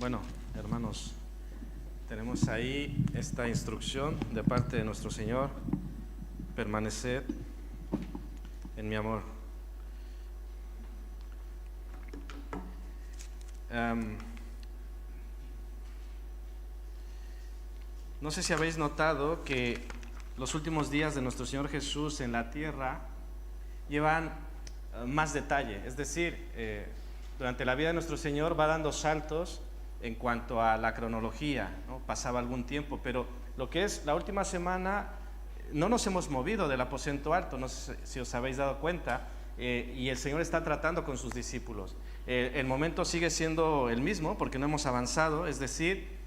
Bueno, hermanos, tenemos ahí esta instrucción de parte de nuestro Señor: permaneced en mi amor. No sé si habéis notado que los últimos días de nuestro Señor Jesús en la tierra llevan más detalle, es decir, durante la vida de nuestro Señor va dando saltos en cuanto a la cronología, ¿no? Pasaba algún tiempo, pero lo que es la última semana no nos hemos movido del aposento alto, no sé si os habéis dado cuenta, y el Señor está tratando con sus discípulos. El momento sigue siendo el mismo porque no hemos avanzado, es decir,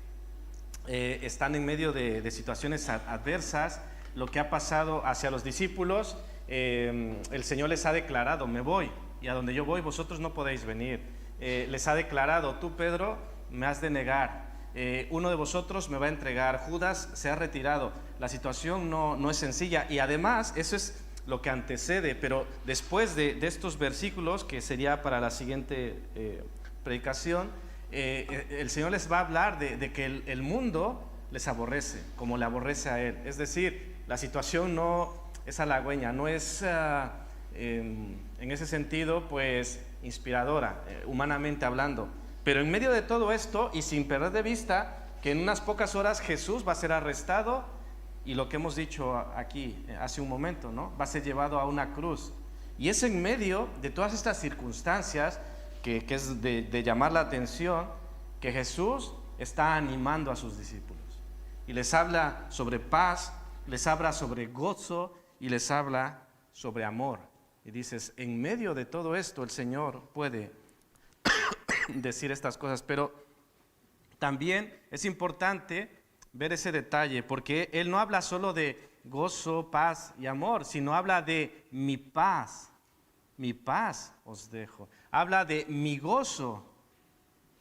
están en medio de situaciones adversas. Lo que ha pasado hacia los discípulos, el Señor les ha declarado: me voy, y a donde yo voy vosotros no podéis venir. Les ha declarado: tú, Pedro, me has de negar, uno de vosotros me va a entregar, Judas se ha retirado. La situación no es sencilla, y además eso es lo que antecede, pero después de estos versículos, que sería para la siguiente predicación, el Señor les va a hablar de que el mundo les aborrece, como le aborrece a Él. Es decir, la situación no es halagüeña, no es en ese sentido pues inspiradora, humanamente hablando. Pero en medio de todo esto, y sin perder de vista que en unas pocas horas Jesús va a ser arrestado, y lo que hemos dicho aquí hace un momento, ¿no? Va a ser llevado a una cruz. Y es en medio de todas estas circunstancias que es de llamar la atención, que Jesús está animando a sus discípulos. Y les habla sobre paz, les habla sobre gozo y les habla sobre amor. Y dices, en medio de todo esto el Señor puede decir estas cosas, pero también es importante ver ese detalle, porque Él no habla solo de gozo, paz y amor, sino habla de mi paz os dejo. Habla de mi gozo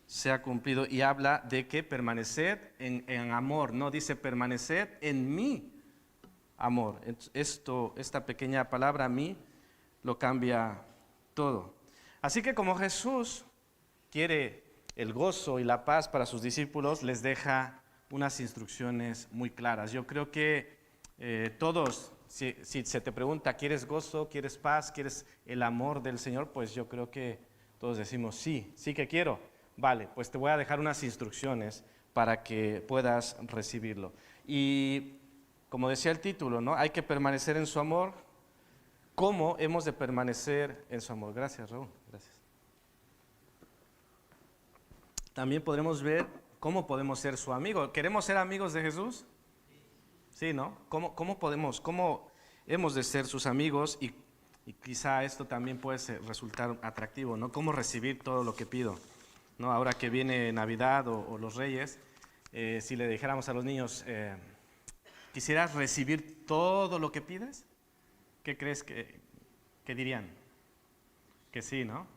se ha cumplido, y habla de que permaneced en amor, no dice permaneced en mi amor. Esta pequeña palabra mí lo cambia todo. Así que como Jesús quiere el gozo y la paz para sus discípulos, les deja unas instrucciones muy claras. Yo creo que todos, si se te pregunta, ¿quieres gozo, quieres paz, quieres el amor del Señor? Pues yo creo que todos decimos, sí que quiero. Vale, pues te voy a dejar unas instrucciones para que puedas recibirlo. Y como decía el título, ¿no? Hay que permanecer en su amor. ¿Cómo hemos de permanecer en su amor? Gracias, Raúl. Gracias. También podremos ver cómo podemos ser su amigo. ¿Queremos ser amigos de Jesús? Sí, ¿no? ¿Cómo hemos de ser sus amigos? Y quizá esto también puede resultar atractivo, ¿no? ¿Cómo recibir todo lo que pido? ¿No? Ahora que viene Navidad o los Reyes, si le dijéramos a los niños, ¿quisieras recibir todo lo que pides? ¿Qué crees que dirían? Que sí, ¿no?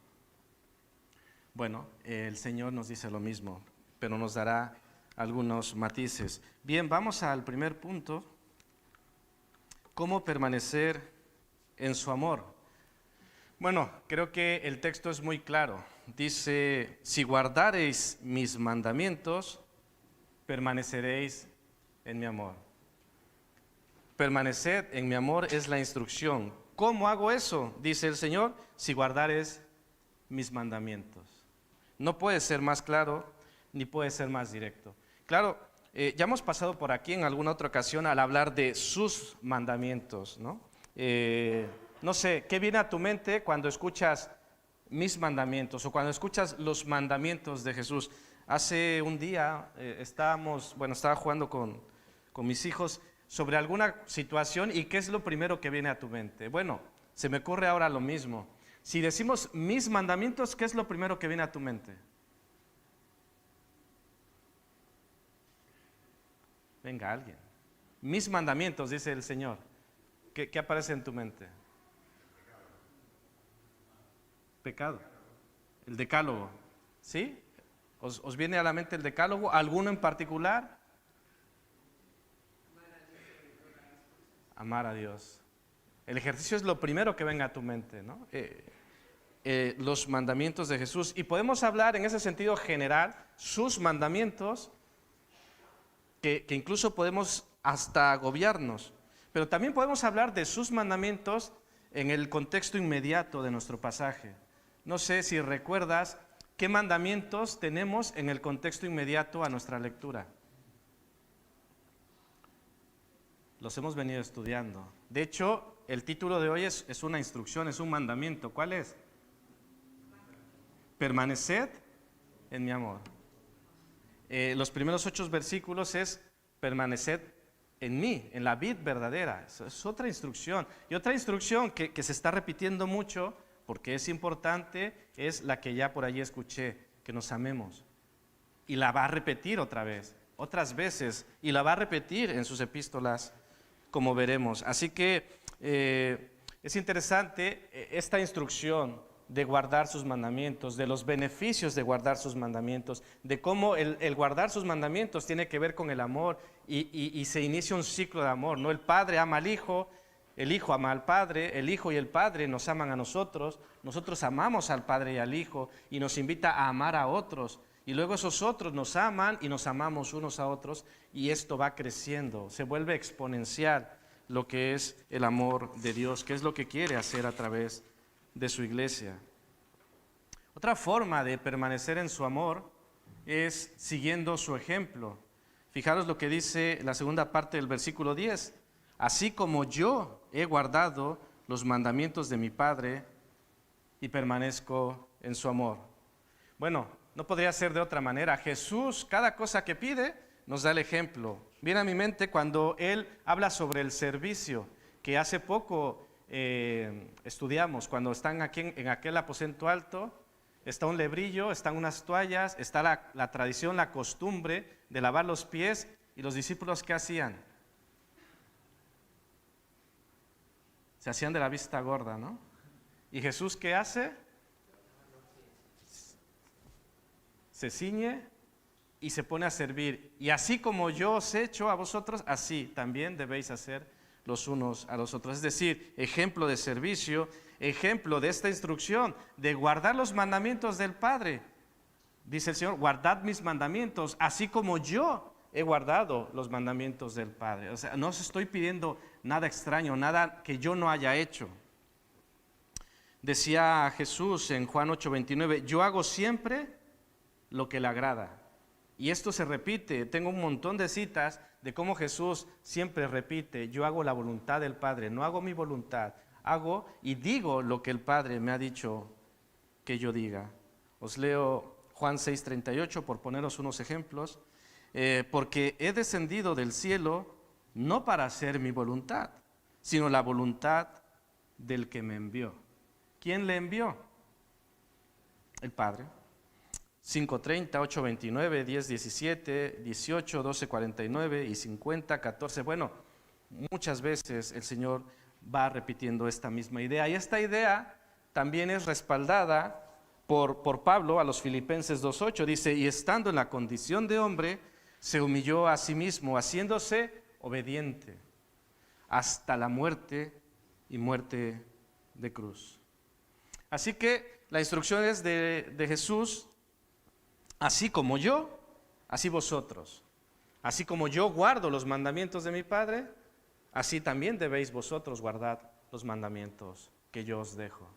Bueno, el Señor nos dice lo mismo, pero nos dará algunos matices. Bien, vamos al primer punto: ¿cómo permanecer en su amor? Bueno, creo que el texto es muy claro. Dice, si guardareis mis mandamientos, permaneceréis en mi amor. Permaneced en mi amor es la instrucción. ¿Cómo hago eso? Dice el Señor, si guardares mis mandamientos. No puede ser más claro, ni puede ser más directo. Claro, ya hemos pasado por aquí en alguna otra ocasión al hablar de sus mandamientos, ¿no? No sé, ¿qué viene a tu mente cuando escuchas mis mandamientos o cuando escuchas los mandamientos de Jesús? Hace un día estaba jugando con mis hijos sobre alguna situación, y ¿qué es lo primero que viene a tu mente? Bueno, se me ocurre ahora lo mismo. Si decimos mis mandamientos, ¿qué es lo primero que viene a tu mente? Venga, alguien. Mis mandamientos, dice el Señor. ¿Qué aparece en tu mente? Pecado. El decálogo. ¿Sí? ¿Os viene a la mente el decálogo? ¿Alguno en particular? Amar a Dios. El ejercicio es lo primero que venga a tu mente, ¿no? los mandamientos de Jesús. Y podemos hablar en ese sentido general, sus mandamientos, que incluso podemos hasta agobiarnos. Pero también podemos hablar de sus mandamientos en el contexto inmediato de nuestro pasaje. No sé si recuerdas qué mandamientos tenemos en el contexto inmediato a nuestra lectura. Los hemos venido estudiando. De hecho, el título de hoy es una instrucción, es un mandamiento. ¿Cuál es? Permaneced en mi amor. Los primeros 8 versículos es permaneced en mí, en la vid verdadera. Eso es otra instrucción. Y otra instrucción que se está repitiendo mucho, porque es importante, es la que ya por allí escuché, que nos amemos. Y la va a repetir otra vez, otras veces, y la va a repetir en sus epístolas, como veremos. Así que es interesante esta instrucción de guardar sus mandamientos, de los beneficios de guardar sus mandamientos, de cómo el guardar sus mandamientos tiene que ver con el amor y se inicia un ciclo de amor, ¿no? El Padre ama al Hijo, el Hijo ama al Padre, el Hijo y el Padre nos aman a nosotros amamos al Padre y al Hijo y nos invita a amar a otros. Y luego esos otros nos aman y nos amamos unos a otros y esto va creciendo, se vuelve exponencial lo que es el amor de Dios, que es lo que quiere hacer a través de su iglesia. Otra forma de permanecer en su amor es siguiendo su ejemplo. Fijaros lo que dice la segunda parte del versículo 10. Así como yo he guardado los mandamientos de mi Padre y permanezco en su amor. Bueno, no podría ser de otra manera. Jesús, cada cosa que pide, nos da el ejemplo. Viene a mi mente cuando Él habla sobre el servicio, que hace poco estudiamos, cuando están aquí en aquel aposento alto, está un lebrillo, están unas toallas, está la tradición, la costumbre de lavar los pies, y los discípulos, ¿qué hacían? Se hacían de la vista gorda, ¿no? ¿Y Jesús qué hace? Se ciñe y se pone a servir. Y así como yo os he hecho a vosotros, así también debéis hacer los unos a los otros. Es decir, ejemplo de servicio, ejemplo de esta instrucción, de guardar los mandamientos del Padre. Dice el Señor, guardad mis mandamientos, así como yo he guardado los mandamientos del Padre. O sea, no os estoy pidiendo nada extraño, nada que yo no haya hecho. Decía Jesús en Juan 8:29, yo hago siempre lo que le agrada. Y esto se repite, tengo un montón de citas de cómo Jesús siempre repite, yo hago la voluntad del Padre, no hago mi voluntad, hago y digo lo que el Padre me ha dicho que yo diga. Os leo Juan 6:38 por poneros unos ejemplos, porque he descendido del cielo no para hacer mi voluntad, sino la voluntad del que me envió. ¿Quién le envió? El Padre. 5:30, 8:29, 10:17, 18, 12:49 y 50:14. Bueno, muchas veces el Señor va repitiendo esta misma idea. Y esta idea también es respaldada por Pablo a los Filipenses 2:8. Dice, y estando en la condición de hombre, se humilló a sí mismo, haciéndose obediente hasta la muerte y muerte de cruz. Así que la instrucción es de Jesús. Así como yo, así vosotros. Así como yo guardo los mandamientos de mi Padre, así también debéis vosotros guardar los mandamientos que yo os dejo.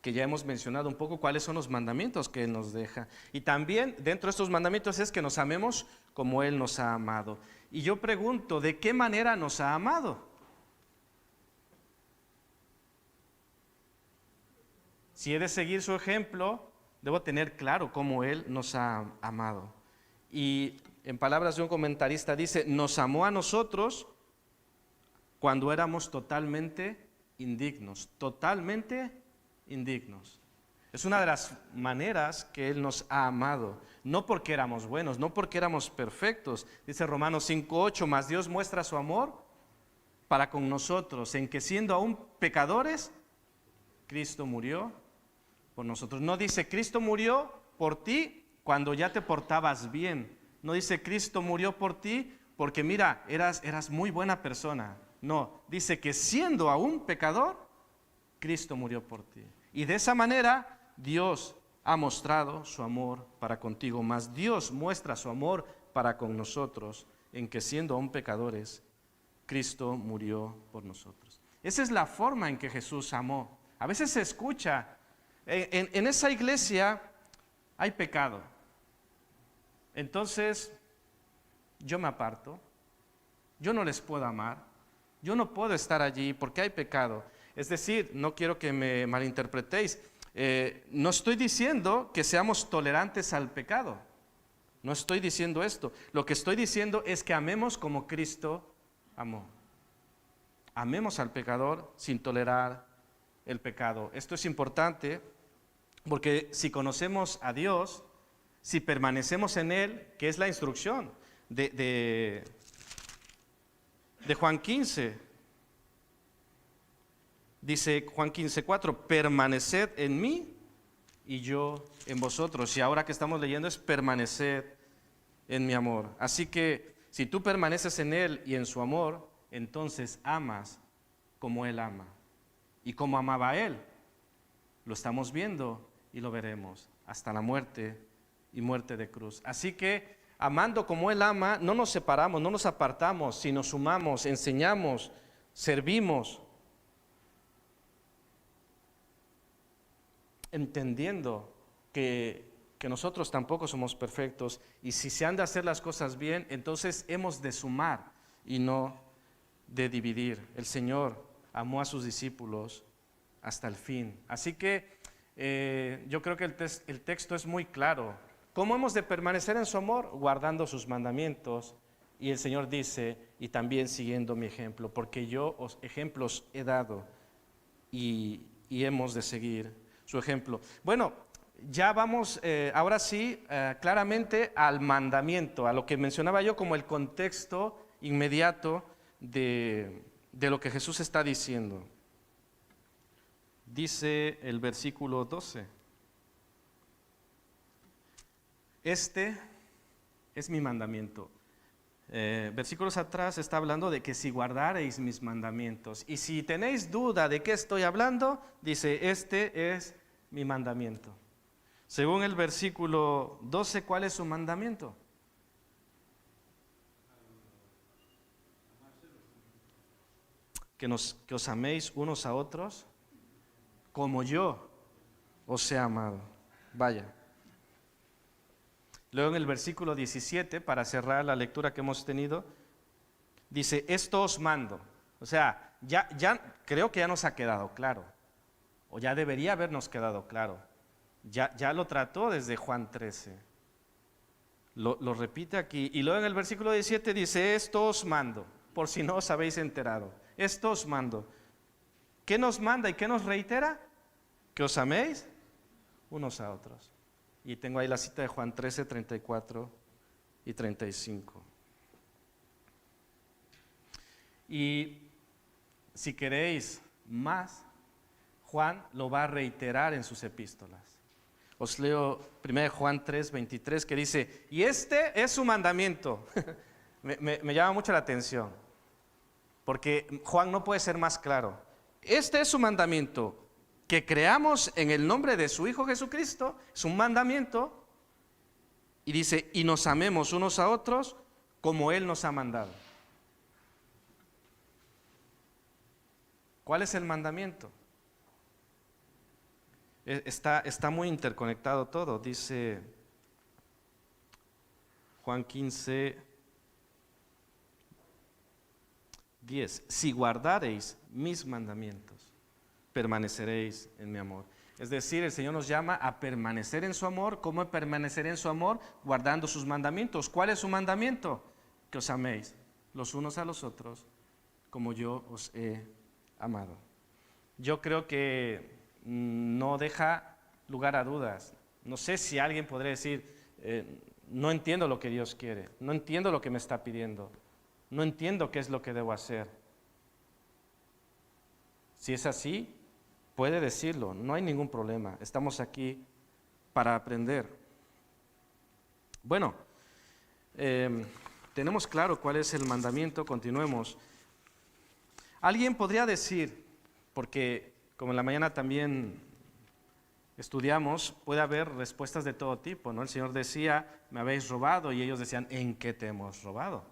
Que ya hemos mencionado un poco cuáles son los mandamientos que Él nos deja. Y también dentro de estos mandamientos es que nos amemos como Él nos ha amado. Y yo pregunto, ¿de qué manera nos ha amado? Si he de seguir su ejemplo, debo tener claro cómo Él nos ha amado. Y en palabras de un comentarista dice, nos amó a nosotros cuando éramos totalmente indignos, totalmente indignos. Es una de las maneras que Él nos ha amado, no porque éramos buenos, no porque éramos perfectos. Dice Romanos 5:8, mas Dios muestra su amor para con nosotros, en que siendo aún pecadores, Cristo murió por nosotros. No dice Cristo murió por ti cuando ya te portabas bien. No dice Cristo murió por ti porque mira, eras muy buena persona. No, dice que siendo aún pecador, Cristo murió por ti. Y de esa manera Dios ha mostrado su amor para contigo, mas Dios muestra su amor para con nosotros, en que siendo aún pecadores, Cristo murió por nosotros. Esa es la forma en que Jesús amó. A veces se escucha, en esa iglesia hay pecado. Entonces, yo me aparto, yo no les puedo amar, yo no puedo estar allí porque hay pecado. Es decir, no quiero que me malinterpretéis, no estoy diciendo que seamos tolerantes al pecado, no estoy diciendo esto. Lo que estoy diciendo es que amemos como Cristo amó. Amemos al pecador sin tolerar el pecado. Esto es importante porque si conocemos a Dios, si permanecemos en Él, que es la instrucción de Juan 15, dice Juan 15:4, permaneced en mí y yo en vosotros. Y ahora que estamos leyendo es permaneced en mi amor. Así que si tú permaneces en Él y en su amor, entonces amas como Él ama. Y como amaba a Él, lo estamos viendo y lo veremos hasta la muerte y muerte de cruz. Así que amando como Él ama, no nos separamos, no nos apartamos, sino sumamos, enseñamos, servimos, entendiendo que nosotros tampoco somos perfectos, y si se han de hacer las cosas bien, entonces hemos de sumar y no de dividir. El Señor amó a sus discípulos hasta el fin. Así que yo creo que el texto es muy claro. ¿Cómo hemos de permanecer en su amor? Guardando sus mandamientos. Y el Señor dice, y también siguiendo mi ejemplo, porque yo os ejemplos he dado y hemos de seguir su ejemplo. Bueno, ya vamos ahora sí claramente al mandamiento, a lo que mencionaba yo como el contexto inmediato de lo que Jesús está diciendo. Dice el versículo 12. Este es mi mandamiento. Versículos atrás está hablando de que si guardareis mis mandamientos. Y si tenéis duda de qué estoy hablando, dice, este es mi mandamiento. Según el versículo 12, ¿cuál es su mandamiento? Que os améis unos a otros como yo os he amado. Vaya. Luego en el versículo 17, para cerrar la lectura que hemos tenido, dice, esto os mando. O sea, ya creo que ya nos ha quedado claro, o ya debería habernos quedado claro. Ya lo trató desde Juan 13. Lo repite aquí. Y luego en el versículo 17 dice, esto os mando, por si no os habéis enterado. Esto os mando. ¿Qué nos manda y qué nos reitera? Que os améis unos a otros. Y tengo ahí la cita de Juan 13, 34 y 35. Y si queréis más, Juan lo va a reiterar en sus epístolas. Os leo 1 Juan 3, 23, que dice, y este es su mandamiento. me llama mucho la atención, porque Juan no puede ser más claro. Este es su mandamiento, que creamos en el nombre de su Hijo Jesucristo, es un mandamiento, y dice, y nos amemos unos a otros como Él nos ha mandado. ¿Cuál es el mandamiento? Está muy interconectado todo. Dice Juan 15, 10, si guardareis mis mandamientos, permaneceréis en mi amor. Es decir, el Señor nos llama a permanecer en su amor. ¿Cómo permanecer en su amor? Guardando sus mandamientos. ¿Cuál es su mandamiento? Que os améis los unos a los otros como yo os he amado. Yo creo que no deja lugar a dudas. No sé si alguien podría decir, no entiendo lo que Dios quiere, no entiendo lo que me está pidiendo, no entiendo qué es lo que debo hacer. Si es así, puede decirlo, no hay ningún problema, estamos aquí para aprender. Bueno, tenemos claro cuál es el mandamiento, continuemos. Alguien podría decir, porque como en la mañana también estudiamos, puede haber respuestas de todo tipo, ¿no? El Señor decía, me habéis robado, y ellos decían, ¿en qué te hemos robado?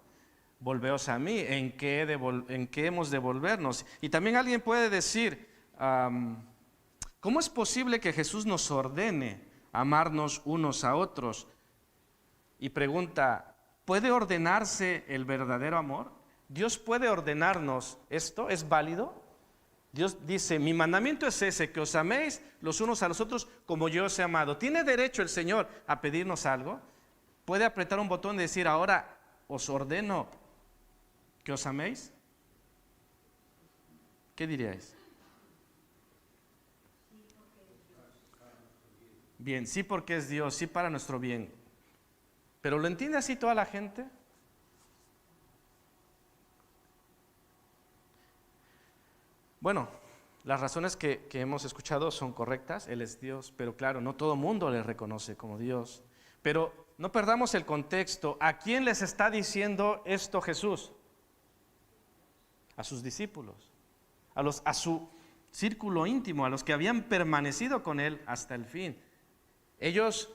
Volveos a mí, ¿en qué hemos de volvernos? Y también alguien puede decir, ¿cómo es posible que Jesús nos ordene amarnos unos a otros? Y pregunta, ¿puede ordenarse el verdadero amor? ¿Dios puede ordenarnos esto? ¿Es válido? Dios dice, mi mandamiento es ese, que os améis los unos a los otros como yo os he amado. ¿Tiene derecho el Señor a pedirnos algo? ¿Puede apretar un botón y decir, ahora os ordeno que os améis? ¿Qué diríais? Bien, sí porque es Dios, sí para nuestro bien. ¿Pero lo entiende así toda la gente? Bueno, las razones que hemos escuchado son correctas, Él es Dios, pero claro, no todo el mundo le reconoce como Dios. Pero no perdamos el contexto. ¿A quién les está diciendo esto Jesús? A sus discípulos, a su círculo íntimo, a los que habían permanecido con Él hasta el fin. Ellos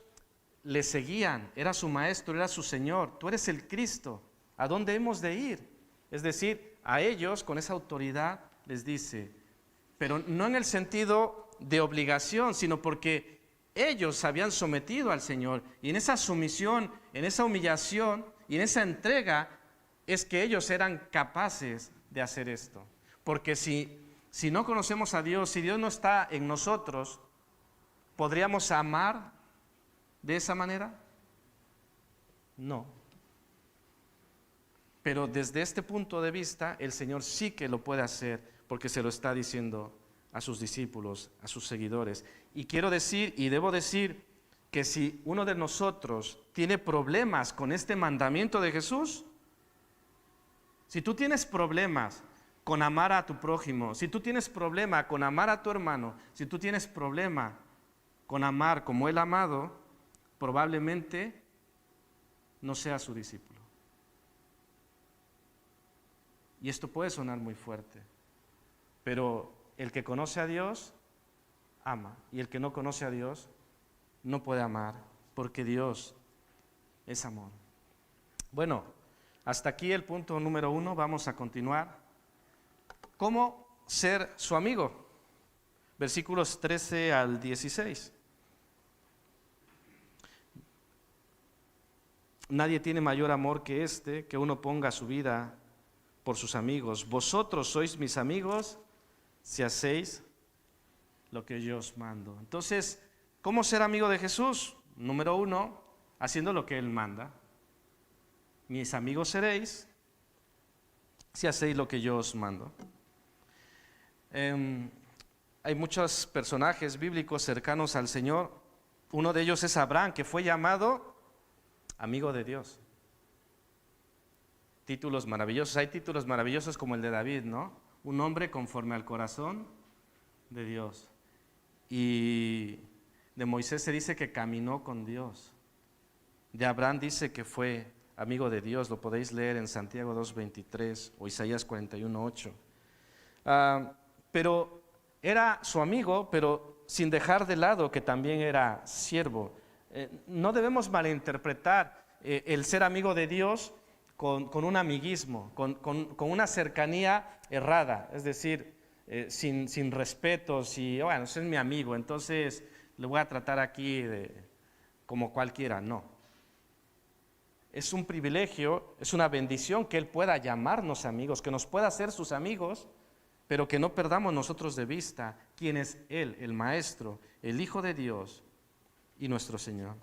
le seguían, era su maestro, era su Señor. Tú eres el Cristo, ¿a dónde hemos de ir? Es decir, a ellos con esa autoridad les dice, pero no en el sentido de obligación, sino porque ellos se habían sometido al Señor, y en esa sumisión, en esa humillación y en esa entrega es que ellos eran capaces de hacer esto. Porque si no conocemos a Dios, si Dios no está en nosotros, ¿podríamos amar de esa manera? No. Pero desde este punto de vista, el Señor sí que lo puede hacer, porque se lo está diciendo a sus discípulos, a sus seguidores. Y quiero decir, y debo decir, que si uno de nosotros tiene problemas con este mandamiento de Jesús, si tú tienes problemas con amar a tu prójimo, si tú tienes problema con amar a tu hermano, si tú tienes problema con amar como Él ha amado, probablemente no seas su discípulo. Y esto puede sonar muy fuerte, pero el que conoce a Dios, ama. Y el que no conoce a Dios, no puede amar, porque Dios es amor. Bueno, hasta aquí el punto número 1, vamos a continuar. ¿Cómo ser su amigo? Versículos 13 al 16. Nadie tiene mayor amor que este, que uno ponga su vida por sus amigos. Vosotros sois mis amigos si hacéis lo que yo os mando. Entonces, ¿cómo ser amigo de Jesús? Número 1, haciendo lo que Él manda. Mis amigos seréis si hacéis lo que yo os mando. Hay muchos personajes bíblicos cercanos al Señor. Uno de ellos es Abraham, que fue llamado amigo de Dios. Títulos maravillosos. Hay títulos maravillosos como el de David, ¿no? Un hombre conforme al corazón de Dios. Y de Moisés se dice que caminó con Dios. De Abraham dice que fue amigo de Dios. Lo podéis leer en Santiago 2:23 o Isaías 41:8. Pero era su amigo, pero sin dejar de lado que también era siervo. No debemos malinterpretar el ser amigo de Dios con un amiguismo, con una cercanía errada, es decir, sin respeto, bueno, ese es mi amigo, entonces le voy a tratar aquí como cualquiera, no. Es un privilegio, es una bendición que Él pueda llamarnos amigos, que nos pueda hacer sus amigos, pero que no perdamos nosotros de vista quién es Él, el Maestro, el Hijo de Dios y nuestro Señor.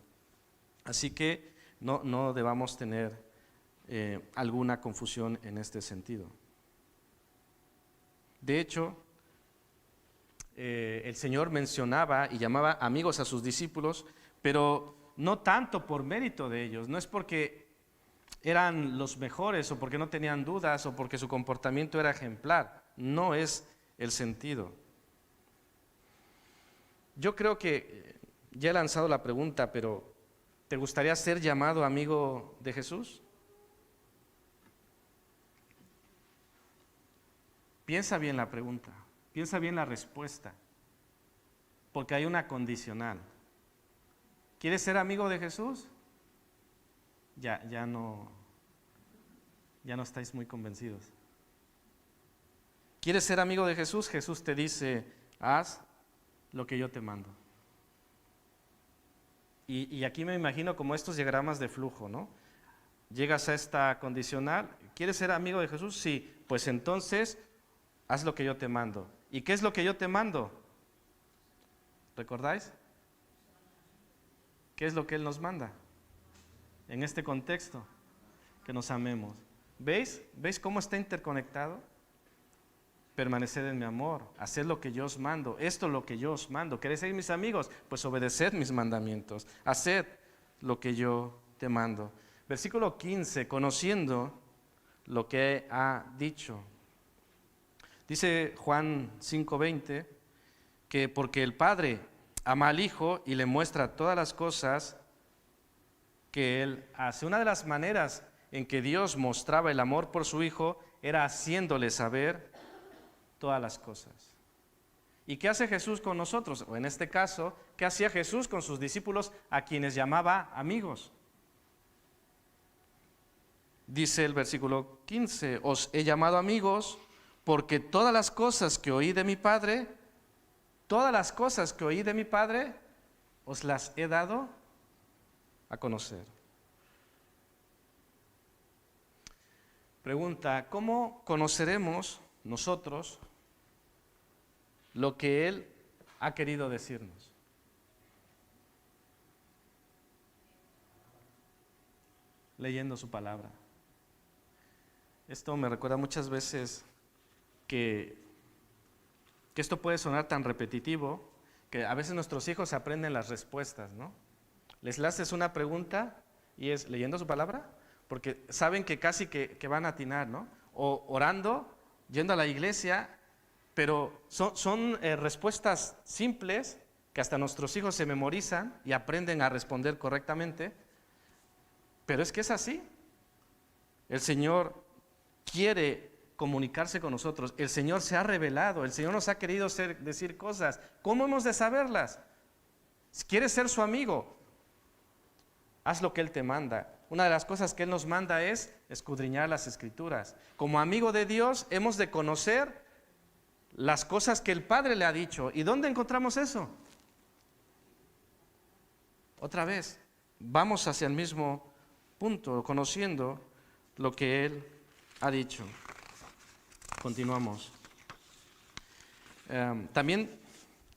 Así que no debamos tener alguna confusión en este sentido. De hecho, el Señor mencionaba y llamaba amigos a sus discípulos, pero no tanto por mérito de ellos, no es porque eran los mejores o porque no tenían dudas o porque su comportamiento era ejemplar, no es el sentido. Yo creo que ya he lanzado la pregunta, pero ¿te gustaría ser llamado amigo de Jesús? Piensa bien la pregunta, piensa bien la respuesta. porque hay una condicional. ¿Quieres ser amigo de Jesús? Ya no estáis muy convencidos. ¿Quieres ser amigo de Jesús? Jesús te dice, haz lo que yo te mando. Y aquí me imagino como estos diagramas de flujo, ¿no? Llegas a esta condicional, ¿quieres ser amigo de Jesús? Sí, pues entonces haz lo que yo te mando. ¿Y qué es lo que yo te mando? ¿Recordáis? ¿Qué es lo que Él nos manda? En este contexto, que nos amemos. ¿Veis? ¿Veis cómo está interconectado? Permaneced en mi amor, haced lo que yo os mando, esto es lo que yo os mando. ¿Queréis ser mis amigos? Pues obedeced mis mandamientos, haced lo que yo te mando. Versículo 15, conociendo lo que ha dicho. Dice Juan 5:20 que porque el Padre ama al Hijo y le muestra todas las cosas que Él hace. Una de las maneras en que Dios mostraba el amor por su Hijo era haciéndole saber todas las cosas. ¿Y qué hace Jesús con nosotros? O en este caso, ¿qué hacía Jesús con sus discípulos a quienes llamaba amigos? Dice el versículo 15, os he llamado amigos porque todas las cosas que oí de mi Padre, os las he dado a conocer. Pregunta, ¿cómo conoceremos nosotros lo que Él ha querido decirnos? Leyendo su palabra. Esto me recuerda muchas veces que esto puede sonar tan repetitivo que a veces nuestros hijos aprenden las respuestas, ¿no? Les haces una pregunta y es leyendo su palabra, porque saben que casi que van a atinar, ¿no? O orando, yendo a la iglesia, pero son respuestas simples que hasta nuestros hijos se memorizan y aprenden a responder correctamente, pero es que es así. El Señor quiere comunicarse con nosotros, el Señor se ha revelado, el Señor nos ha querido decir cosas. ¿Cómo hemos de saberlas? Si quieres ser su amigo, haz lo que Él te manda. Una de las cosas que Él nos manda es escudriñar las Escrituras. Como amigo de Dios hemos de conocer las cosas que el Padre le ha dicho. ¿Y dónde encontramos eso? Otra vez, vamos hacia el mismo punto, conociendo lo que Él ha dicho. Continuamos. También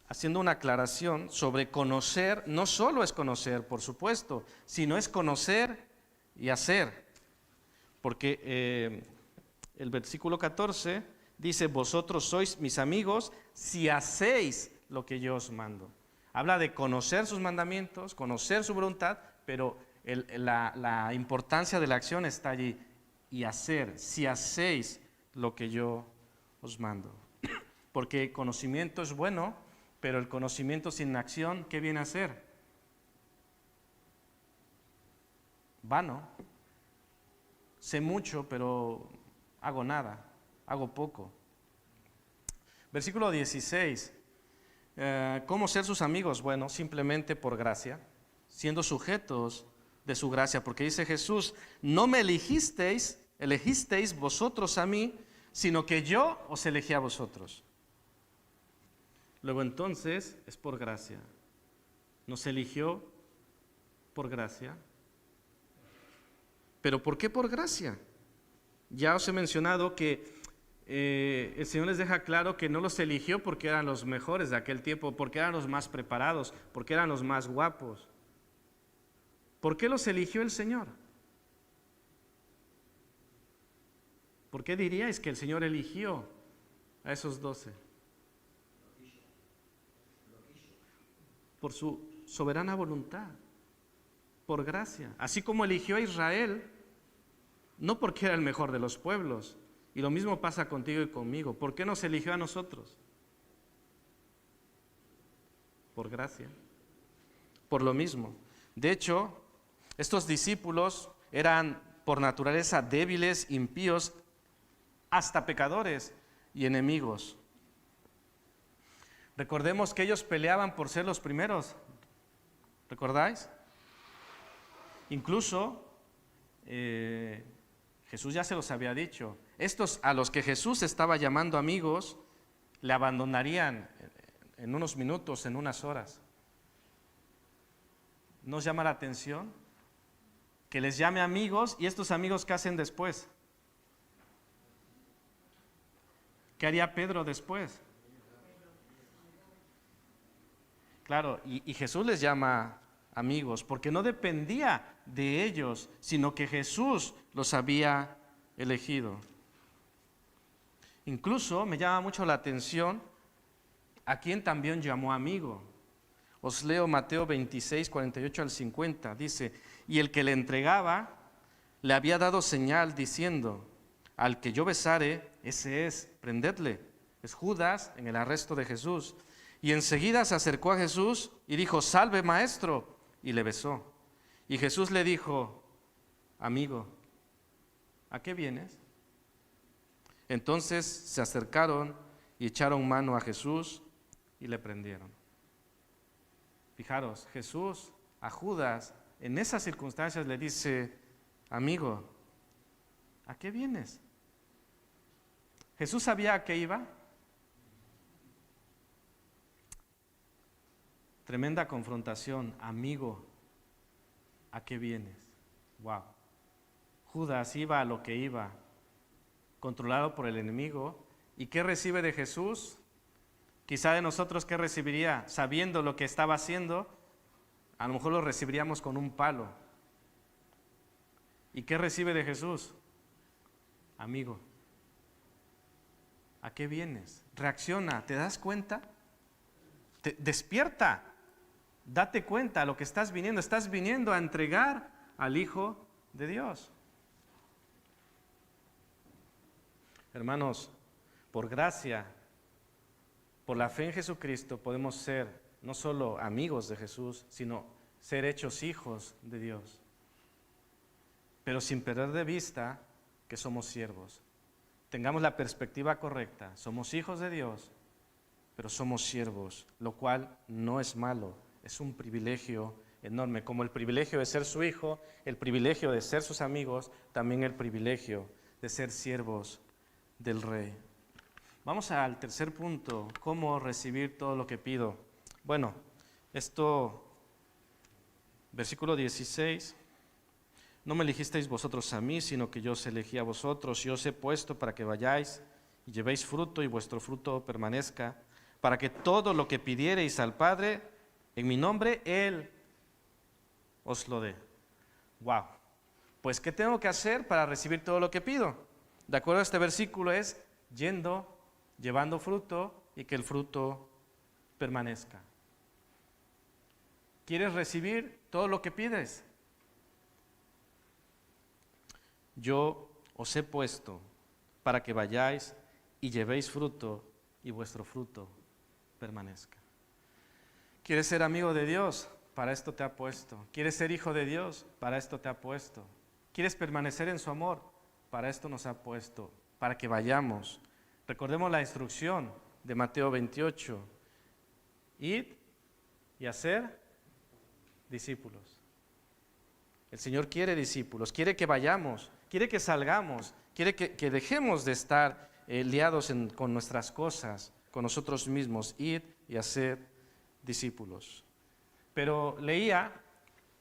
haciendo una aclaración sobre conocer, no solo es conocer, por supuesto, sino es conocer y hacer. Porque el versículo 14 dice, vosotros sois mis amigos si hacéis lo que yo os mando. Habla de conocer sus mandamientos, conocer su voluntad, pero la importancia de la acción está allí. Y hacer, si hacéis lo que yo os mando. Porque conocimiento es bueno, pero el conocimiento sin acción, ¿qué viene a ser? Vano. Sé mucho, pero hago nada, hago poco. Versículo 16. ¿Cómo ser sus amigos? Bueno, simplemente por gracia, siendo sujetos de su gracia, porque dice Jesús, no me elegisteis vosotros a mí, sino que yo os elegí a vosotros. Luego entonces es por gracia. Nos eligió por gracia. ¿Pero por qué por gracia? Ya os he mencionado que el Señor les deja claro que no los eligió porque eran los mejores de aquel tiempo, porque eran los más preparados, porque eran los más guapos. ¿Por qué los eligió el Señor? ¿Por qué diríais que el Señor eligió a esos 12? Por su soberana voluntad, por gracia. Así como eligió a Israel, no porque era el mejor de los pueblos. Y lo mismo pasa contigo y conmigo. ¿Por qué nos eligió a nosotros? Por gracia. Por lo mismo. De hecho, estos discípulos eran por naturaleza débiles, impíos, hasta pecadores y enemigos. Recordemos que ellos peleaban por ser los primeros. ¿Recordáis? Incluso Jesús ya se los había dicho. Estos a los que Jesús estaba llamando amigos, le abandonarían en unos minutos, en unas horas. ¿Nos llama la atención? Que les llame amigos, y estos amigos, ¿qué hacen después? ¿Qué haría Pedro después? Claro, y Jesús les llama amigos, porque no dependía de ellos, sino que Jesús los había elegido. Incluso me llama mucho la atención a quien también llamó amigo. Os leo Mateo 26, 48 al 50. Dice, y el que le entregaba le había dado señal diciendo, al que yo besare, ese es, prendedle. Es Judas en el arresto de Jesús. Y enseguida se acercó a Jesús y dijo, salve maestro, y le besó. Y Jesús le dijo, amigo, ¿a qué vienes? Entonces se acercaron y echaron mano a Jesús y le prendieron. Fijaros, Jesús a Judas en esas circunstancias le dice, amigo, ¿a qué vienes? ¿Jesús sabía a qué iba? Tremenda confrontación, amigo, ¿a qué vienes? Wow. Judas iba a lo que iba, controlado por el enemigo. ¿Y qué recibe de Jesús? Quizá de nosotros, ¿qué recibiría? Sabiendo lo que estaba haciendo, a lo mejor lo recibiríamos con un palo. ¿Y qué recibe de Jesús? Amigo, ¿a qué vienes? Reacciona, ¿te das cuenta? Despierta, date cuenta lo que estás viniendo a entregar al Hijo de Dios. Hermanos, por gracia, por la fe en Jesucristo, podemos ser no solo amigos de Jesús, sino ser hechos hijos de Dios. Pero sin perder de vista que somos siervos. Tengamos la perspectiva correcta, somos hijos de Dios, pero somos siervos, lo cual no es malo, es un privilegio enorme. Como el privilegio de ser su hijo, el privilegio de ser sus amigos, también el privilegio de ser siervos del Rey. Vamos al tercer punto, ¿cómo recibir todo lo que pido? Bueno, esto, versículo 16, no me elegisteis vosotros a mí, sino que yo os elegí a vosotros y os he puesto para que vayáis y llevéis fruto y vuestro fruto permanezca, para que todo lo que pidiereis al Padre en mi nombre, Él os lo dé. Wow. Pues, ¿qué tengo que hacer para recibir todo lo que pido? De acuerdo a este versículo es yendo, llevando fruto y que el fruto permanezca. ¿Quieres recibir todo lo que pides? Yo os he puesto para que vayáis y llevéis fruto y vuestro fruto permanezca. ¿Quieres ser amigo de Dios? Para esto te ha puesto. ¿Quieres ser hijo de Dios? Para esto te ha puesto. ¿Quieres permanecer en su amor? Para esto nos ha puesto, para que vayamos. Recordemos la instrucción de Mateo 28. Id y hacer discípulos. El Señor quiere discípulos, quiere que vayamos, quiere que salgamos, quiere que dejemos de estar liados con nuestras cosas, con nosotros mismos, id y hacer discípulos. Pero leía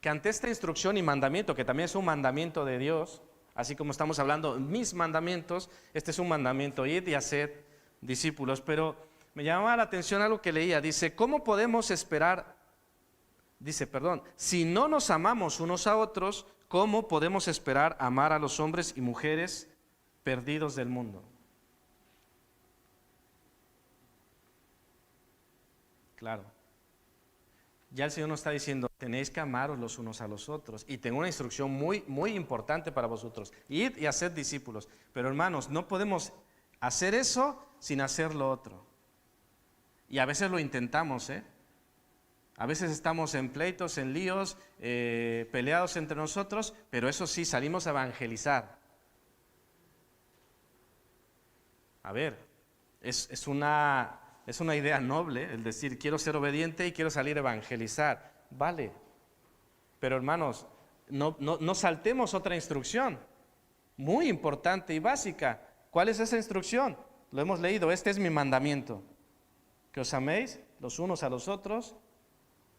que ante esta instrucción y mandamiento, que también es un mandamiento de Dios, así como estamos hablando mis mandamientos, este es un mandamiento, id y hacer discípulos. Pero me llamaba la atención algo que leía, dice, ¿cómo podemos esperar? Dice, si no nos amamos unos a otros, ¿cómo podemos esperar amar a los hombres y mujeres perdidos del mundo? Claro. Ya el Señor nos está diciendo, tenéis que amaros los unos a los otros. Y tengo una instrucción muy, muy importante para vosotros. Id y haced discípulos. Pero hermanos, no podemos hacer eso sin hacer lo otro. Y a veces lo intentamos, A veces estamos en pleitos, en líos, peleados entre nosotros, pero eso sí, salimos a evangelizar. A ver, es una es una idea noble el decir quiero ser obediente y quiero salir a evangelizar. Vale, pero hermanos, no saltemos otra instrucción muy importante y básica. ¿Cuál es esa instrucción? Lo hemos leído, este es mi mandamiento, que os améis los unos a los otros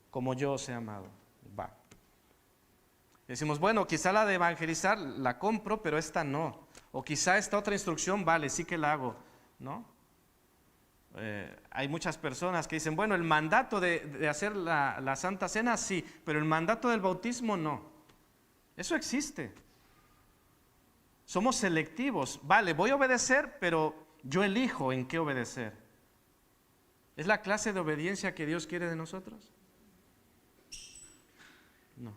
como yo os he amado. Va. Decimos, bueno, quizá la de evangelizar la compro, pero esta no. O quizá esta otra instrucción, vale, sí que la hago, ¿no? Hay muchas personas que dicen, bueno, el mandato de hacer la Santa Cena sí, pero el mandato del bautismo no. Eso existe. Somos selectivos. Vale, voy a obedecer, pero yo elijo en qué obedecer. ¿Es la clase de obediencia que Dios quiere de nosotros? No.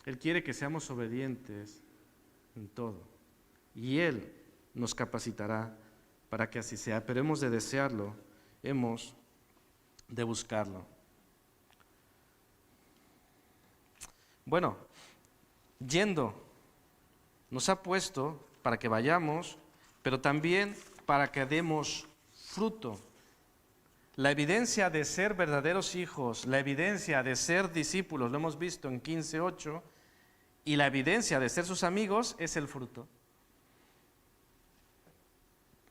Él quiere que seamos obedientes en todo. Y Él nos capacitará para que así sea. Pero hemos de desearlo, hemos de buscarlo. Bueno, yendo, nos ha puesto para que vayamos, pero también para que demos fruto. La evidencia de ser verdaderos hijos, la evidencia de ser discípulos, lo hemos visto en 15:8, y la evidencia de ser sus amigos es el fruto.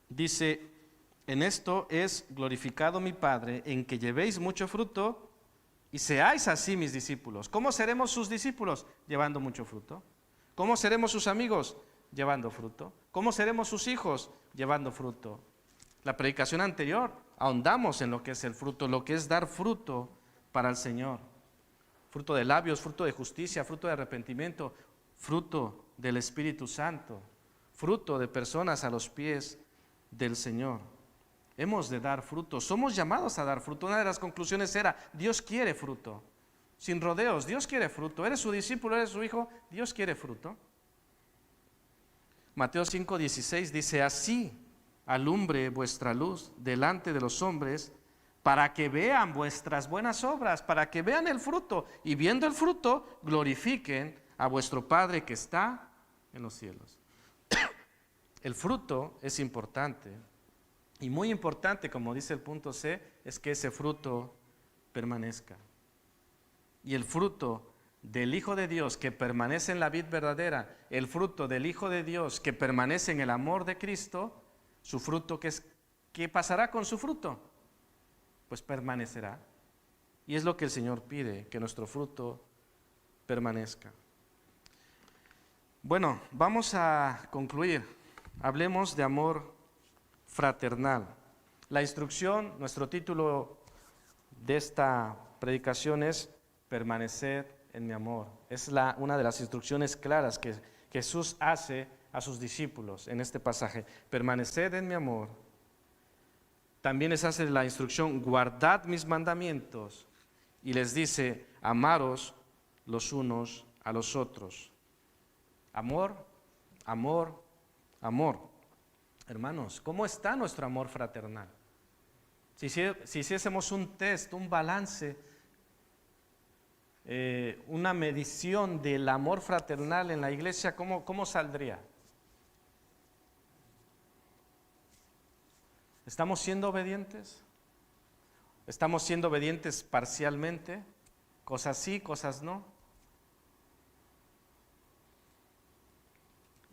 Dice, en esto es glorificado mi Padre, en que llevéis mucho fruto y seáis así mis discípulos. ¿Cómo seremos sus discípulos? Llevando mucho fruto. ¿Cómo seremos sus amigos? Llevando fruto. ¿Cómo seremos sus hijos? Llevando fruto. La predicación anterior ahondamos en lo que es el fruto, lo que es dar fruto para el Señor. Fruto de labios, fruto de justicia, fruto de arrepentimiento, fruto del Espíritu Santo, fruto de personas a los pies del Señor. Hemos de dar fruto, somos llamados a dar fruto. Una de las conclusiones era, Dios quiere fruto, sin rodeos, Dios quiere fruto. Eres su discípulo, eres su hijo, Dios quiere fruto. Mateo 5:16 dice, así alumbre vuestra luz delante de los hombres, para que vean vuestras buenas obras, para que vean el fruto, y viendo el fruto, glorifiquen a vuestro Padre que está en los cielos. El fruto es importante, y muy importante, como dice el punto C, es que ese fruto permanezca. Y el fruto del Hijo de Dios que permanece en la vid verdadera, el fruto del Hijo de Dios que permanece en el amor de Cristo, su fruto, ¿qué pasará con su fruto? Pues permanecerá. Y es lo que el Señor pide, que nuestro fruto permanezca. Bueno, vamos a concluir. Hablemos de amor fraternal. La instrucción, nuestro título de esta predicación es permanecer en mi amor. Es una de las instrucciones claras que Jesús hace a sus discípulos en este pasaje. Permaneced en mi amor. También les hace la instrucción, guardad mis mandamientos. Y les dice, amaros los unos a los otros. Amor, amor, amor. Hermanos, ¿cómo está nuestro amor fraternal? Si hiciésemos un test, un balance, una medición del amor fraternal en la iglesia, ¿cómo saldría? ¿Estamos siendo obedientes? ¿Estamos siendo obedientes parcialmente? Cosas sí, cosas no.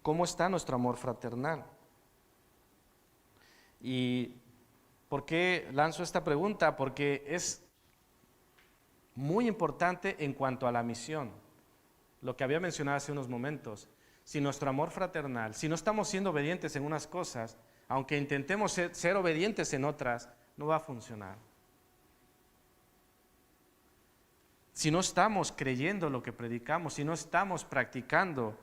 ¿Cómo está nuestro amor fraternal? ¿Y por qué lanzo esta pregunta? Porque es muy importante en cuanto a la misión. Lo que había mencionado hace unos momentos. Si nuestro amor fraternal, si no estamos siendo obedientes en unas cosas, aunque intentemos ser obedientes en otras, no va a funcionar. Si no estamos creyendo lo que predicamos, si no estamos practicando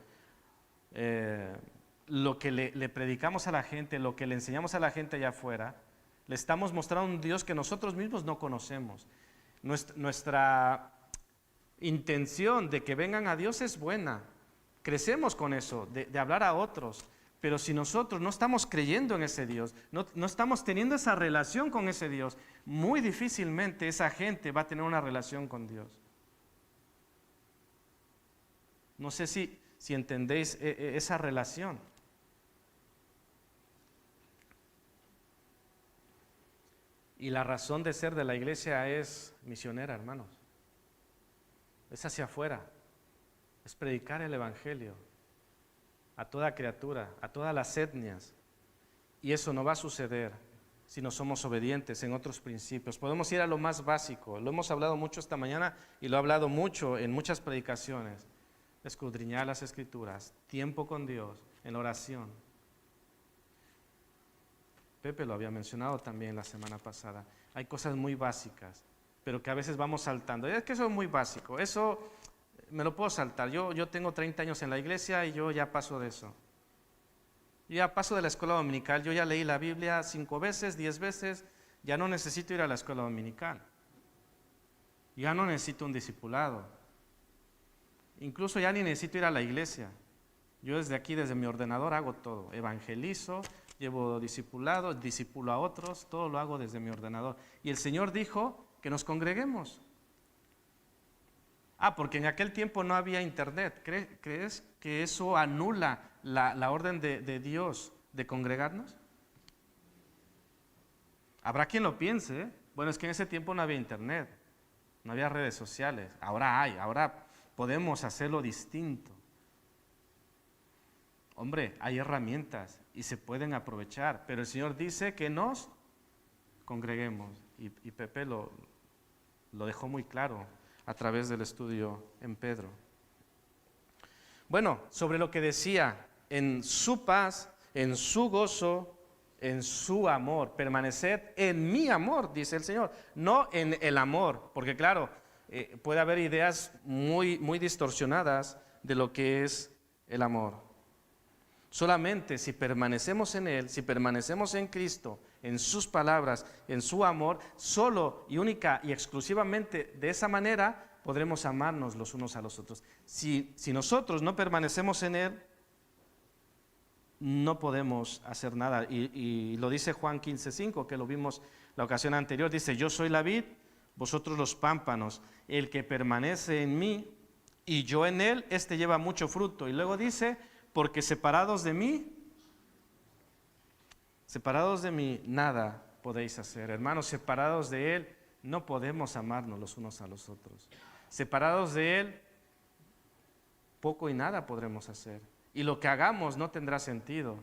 lo que le predicamos a la gente, lo que le enseñamos a la gente allá afuera, le estamos mostrando un Dios que nosotros mismos no conocemos. Nuestra intención de que vengan a Dios es buena. Crecemos con eso, de hablar a otros. Pero si nosotros no estamos creyendo en ese Dios, no estamos teniendo esa relación con ese Dios, muy difícilmente esa gente va a tener una relación con Dios. No sé si entendéis esa relación. Y la razón de ser de la iglesia es misionera, hermanos. Es hacia afuera. Es predicar el evangelio a toda criatura, a todas las etnias. Y eso no va a suceder si no somos obedientes en otros principios. Podemos ir a lo más básico. Lo hemos hablado mucho esta mañana y lo he hablado mucho en muchas predicaciones. Escudriñar las Escrituras, tiempo con Dios, en oración. Pepe lo había mencionado también la semana pasada. Hay cosas muy básicas, pero que a veces vamos saltando. Es que eso es muy básico, eso me lo puedo saltar. Yo tengo 30 años en la iglesia y yo ya paso de eso. Yo ya paso de la escuela dominical, yo ya leí la Biblia 5 veces, 10 veces, ya no necesito ir a la escuela dominical. Ya no necesito un discipulado. Incluso ya ni necesito ir a la iglesia. Yo desde aquí, desde mi ordenador, hago todo. Evangelizo, llevo discipulado, discipulo a otros, todo lo hago desde mi ordenador. Y el Señor dijo que nos congreguemos. Porque en aquel tiempo no había internet. ¿Crees que eso anula la orden de Dios de congregarnos? Habrá quien lo piense, ¿eh? Bueno, es que en ese tiempo no había internet, no había redes sociales. Ahora hay, ahora podemos hacerlo distinto. Hombre, hay herramientas y se pueden aprovechar, pero el Señor dice que nos congreguemos. Y Pepe lo dejó muy claro a través del estudio en Pedro. Bueno, sobre lo que decía, en su paz, en su gozo, en su amor, permaneced en mi amor, dice el Señor, no en el amor, porque claro, puede haber ideas muy, muy distorsionadas de lo que es el amor. Solamente si permanecemos en Él, si permanecemos en Cristo, en sus palabras, en su amor, solo y única y exclusivamente de esa manera podremos amarnos los unos a los otros. Si nosotros no permanecemos en Él, no podemos hacer nada. Y lo dice Juan 15:5, que lo vimos la ocasión anterior. Dice, yo soy la vid, vosotros los pámpanos. El que permanece en mí y yo en Él, este lleva mucho fruto. Y luego dice, porque separados de mí nada podéis hacer. Hermanos, separados de Él no podemos amarnos los unos a los otros. Separados de Él, poco y nada podremos hacer. Y lo que hagamos no tendrá sentido,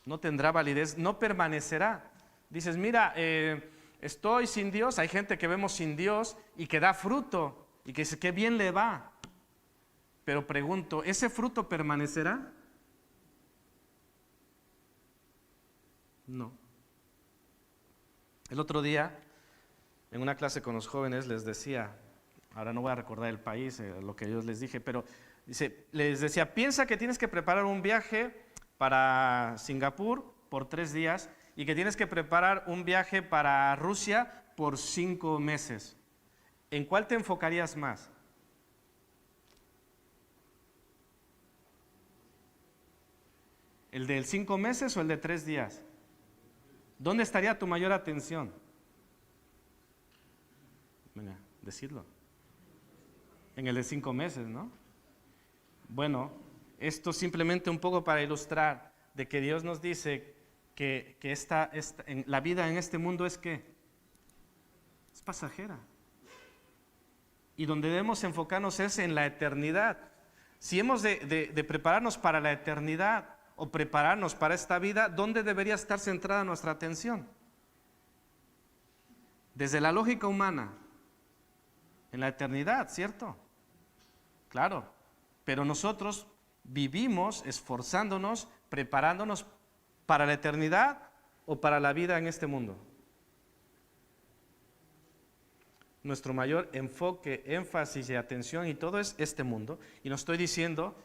no tendrá validez, no permanecerá. Dices, mira, estoy sin Dios. Hay gente que vemos sin Dios y que da fruto y que dice, qué bien le va. Pero pregunto, ¿ese fruto permanecerá? No. El otro día, en una clase con los jóvenes, les decía, ahora no voy a recordar el país, lo que yo les dije, pero les decía, piensa que tienes que preparar un viaje para Singapur por 3 días y que tienes que preparar un viaje para Rusia por 5 meses. ¿En cuál te enfocarías más? ¿El de 5 meses o el de 3 días? ¿Dónde estaría tu mayor atención? Venga, decidlo. En el de 5 meses, ¿no? Bueno, esto simplemente un poco para ilustrar de que Dios nos dice que la vida en este mundo es ¿qué? Es pasajera. Y donde debemos enfocarnos es en la eternidad. Si hemos de prepararnos para la eternidad o prepararnos para esta vida, ¿dónde debería estar centrada nuestra atención? Desde la lógica humana, en la eternidad, ¿cierto? Claro, pero nosotros vivimos esforzándonos, preparándonos para la eternidad o para la vida en este mundo. Nuestro mayor enfoque, énfasis y atención y todo es este mundo. Y no estoy diciendo,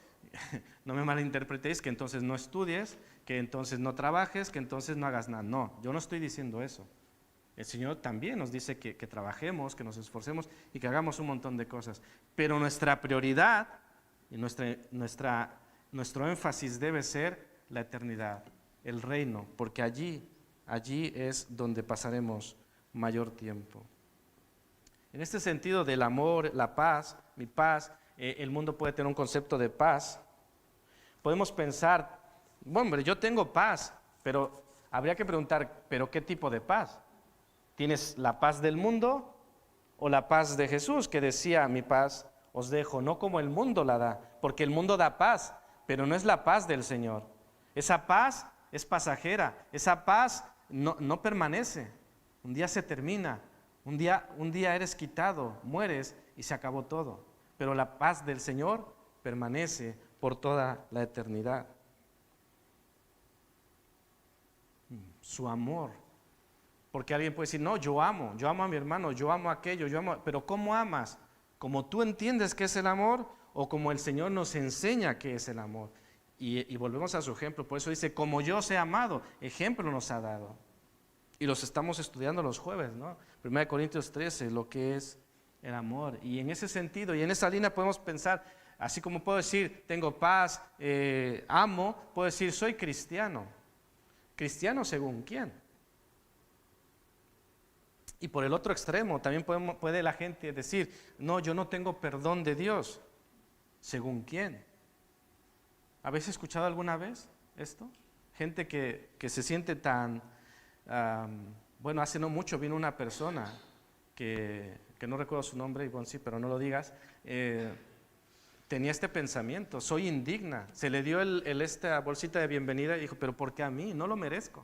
no me malinterpretéis, que entonces no estudies, que entonces no trabajes, que entonces no hagas nada. No, yo no estoy diciendo eso. El Señor también nos dice que trabajemos, que nos esforcemos y que hagamos un montón de cosas. Pero nuestra prioridad y nuestro énfasis debe ser la eternidad, el reino, porque allí es donde pasaremos mayor tiempo. En este sentido del amor, la paz, mi paz, el mundo puede tener un concepto de paz. Podemos pensar, bueno, hombre, yo tengo paz, pero habría que preguntar, ¿pero qué tipo de paz? ¿Tienes la paz del mundo o la paz de Jesús, que decía, mi paz os dejo, no como el mundo la da? Porque el mundo da paz, pero no es la paz del Señor. Esa paz es pasajera, esa paz no permanece. Un día se termina, un día eres quitado, mueres y se acabó todo. Pero la paz del Señor permanece por toda la eternidad. Su amor. Porque alguien puede decir, no, yo amo a mi hermano, yo amo aquello, pero ¿cómo amas? ¿Como tú entiendes qué es el amor o como el Señor nos enseña qué es el amor? Y volvemos a su ejemplo, por eso dice, como yo os he amado, ejemplo nos ha dado. Y los estamos estudiando los jueves, ¿no? 1 Corintios 13, lo que es el amor. Y en ese sentido, y en esa línea podemos pensar, así como puedo decir, tengo paz, amo, puedo decir, soy cristiano. ¿Cristiano según quién? Y por el otro extremo, también puede la gente decir, no, yo no tengo perdón de Dios. ¿Según quién? ¿Habéis escuchado alguna vez esto? Gente que se siente tan... bueno, hace no mucho vino una persona que no recuerdo su nombre, y bueno, sí, pero no lo digas, tenía este pensamiento, soy indigna. Se le dio esta bolsita de bienvenida y dijo, pero ¿por qué a mí? No lo merezco.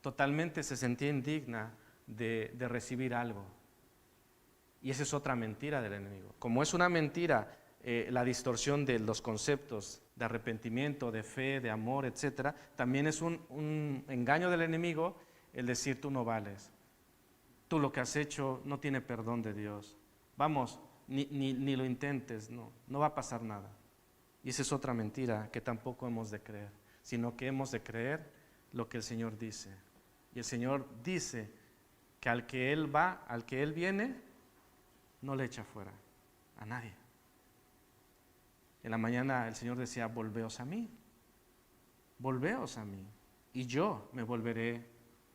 Totalmente se sentía indigna de recibir algo. Y esa es otra mentira del enemigo. Como es una mentira, la distorsión de los conceptos de arrepentimiento, de fe, de amor, etcétera, también es un engaño del enemigo el decir tú no vales, tú lo que has hecho no tiene perdón de Dios, vamos, ni lo intentes, no va a pasar nada. Y esa es otra mentira que tampoco hemos de creer, sino que hemos de creer lo que el Señor dice. Y el Señor dice que al que Él va, al que Él viene, no le echa fuera a nadie. En la mañana el Señor decía, volveos a mí, y yo me volveré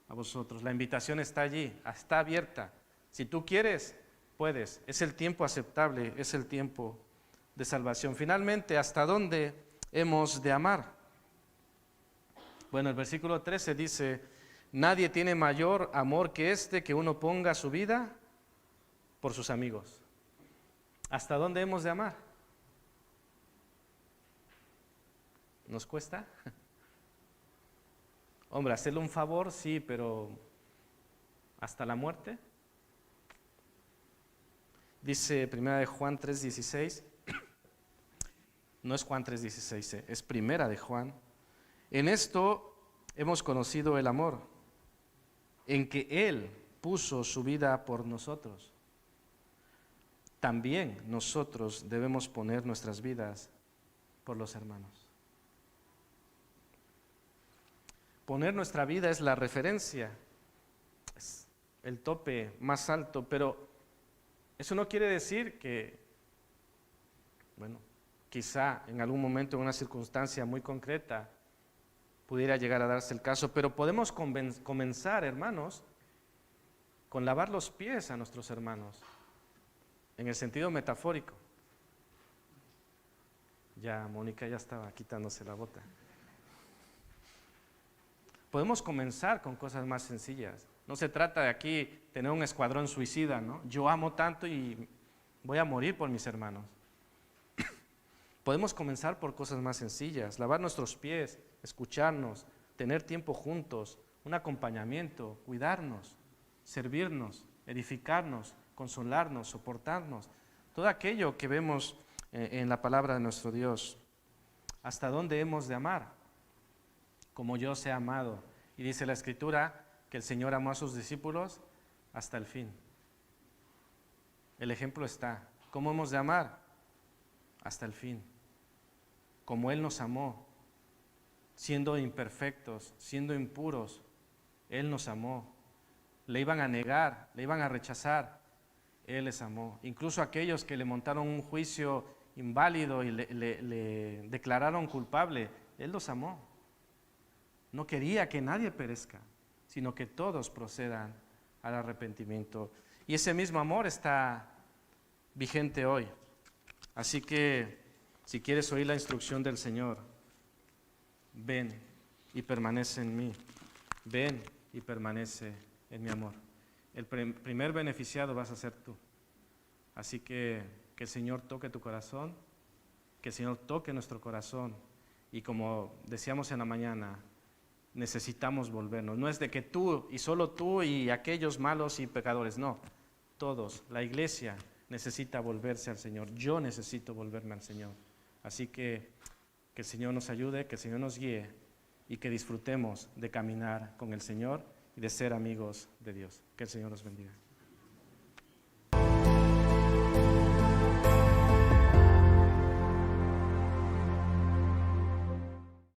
a vosotros. La invitación está allí, está abierta. Si tú quieres, puedes. Es el tiempo aceptable, es el tiempo de salvación. Finalmente, ¿hasta dónde hemos de amar? Bueno, el versículo 13 dice, nadie tiene mayor amor que este, que uno ponga su vida por sus amigos. ¿Hasta dónde hemos de amar? ¿Nos cuesta? Hombre, hacerle un favor, sí, pero ¿hasta la muerte? Dice 1 de Juan 3:16, no es Juan 3:16, es 1 de Juan. En esto hemos conocido el amor, en que Él puso su vida por nosotros. También nosotros debemos poner nuestras vidas por los hermanos. Poner nuestra vida es la referencia, es el tope más alto, pero eso no quiere decir que, bueno, quizá en algún momento, en una circunstancia muy concreta, pudiera llegar a darse el caso, pero podemos comenzar, hermanos, con lavar los pies a nuestros hermanos, en el sentido metafórico. Ya, Mónica ya estaba quitándose la bota. Podemos comenzar con cosas más sencillas. No se trata de aquí tener un escuadrón suicida, ¿no? Yo amo tanto y voy a morir por mis hermanos. Podemos comenzar por cosas más sencillas, lavar nuestros pies, escucharnos, tener tiempo juntos, un acompañamiento, cuidarnos, servirnos, edificarnos, consolarnos, soportarnos. Todo aquello que vemos en la palabra de nuestro Dios. ¿Hasta dónde hemos de amar? Como yo os he amado. Y dice la Escritura que el Señor amó a sus discípulos hasta el fin. El ejemplo está. ¿Cómo hemos de amar? Hasta el fin. Como Él nos amó, siendo imperfectos, siendo impuros, Él nos amó. Le iban a negar, le iban a rechazar, Él les amó. Incluso aquellos que le montaron un juicio inválido y le declararon culpable, Él los amó. No quería que nadie perezca, sino que todos procedan al arrepentimiento. Y ese mismo amor está vigente hoy. Así que, si quieres oír la instrucción del Señor, ven y permanece en mí. Ven y permanece en mi amor. El primer beneficiado vas a ser tú. Así que el Señor toque tu corazón, que el Señor toque nuestro corazón. Y como decíamos en la mañana, necesitamos volvernos. No es de que tú y solo tú y aquellos malos y pecadores, no. Todos, la iglesia necesita volverse al Señor. Yo necesito volverme al Señor. Así que el Señor nos ayude, que el Señor nos guíe y que disfrutemos de caminar con el Señor y de ser amigos de Dios. Que el Señor nos bendiga.